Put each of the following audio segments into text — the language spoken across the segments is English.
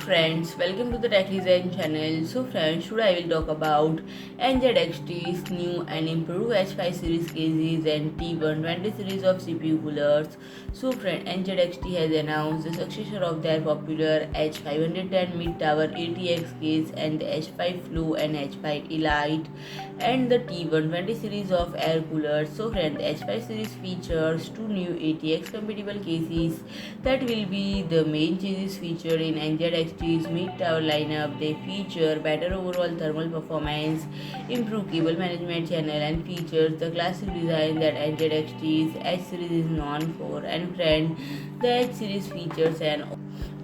friends, welcome to the Tech Design channel. So friends, today I will talk about NZXT's new and improved H5 series cases and T120 series of CPU coolers. So friend, NZXT has announced the successor of their popular H510 mid-tower E-ATX case and the H5 Flow and H5 Elite and the T120 series of air coolers. So friend, the H5 series features two new ATX compatible cases that will be the main changes featured in NZXT's mid-tower lineup. They feature better overall thermal performance, improved cable management channel, and features the classic design that NZXT's H series is known for. And friend, the H series features an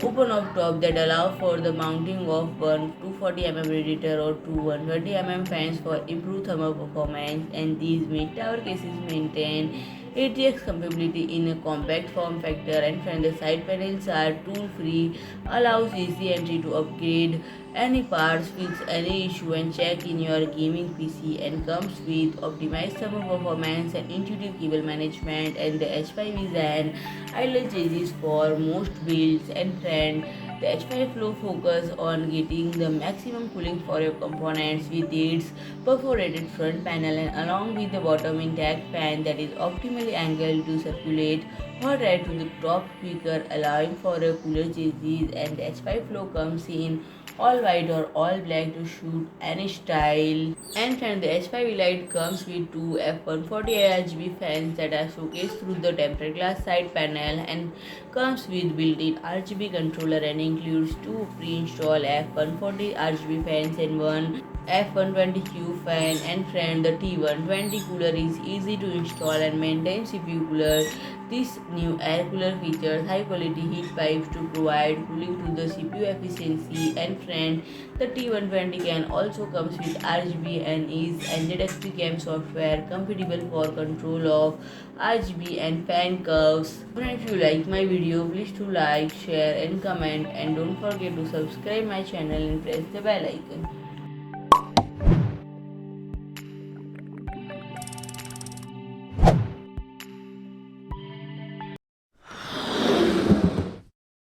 open up top that allow for the mounting of one 240 mm radiator or two 120 mm fans for improved thermal performance, and these mid-tower cases maintain ATX compatibility in a compact form factor. And when the side panels are tool free, allows easy entry to upgrade any parts, fix any issue, and check in your gaming PC, and comes with optimized thermal performance and intuitive cable management. And the H5 is an ideal changes for most builds. And friend, the H5 Flow focus on getting the maximum cooling for your components with its perforated front panel and along with the bottom intact fan that is optimally angled to circulate hot air to the top quicker, allowing for a cooler changes. And the H5 Flow comes in all white or all black to suit any style. And friend, the H5 Elite comes with two F140 RGB fans that are showcased through the tempered glass side panel and comes with built-in RGB controller and includes two pre-installed F140 RGB fans and one F120Q fan. And friend, the T120 cooler is easy to install and maintain CPU cooler. This new air cooler features high quality heat pipes to provide cooling to the CPU efficiency. And friend, the T120 can also comes with RGB and is NZXT CAM software compatible for control of RGB and fan curves. If you like my video, please do like, share and comment, and don't forget to subscribe my channel and press the bell icon.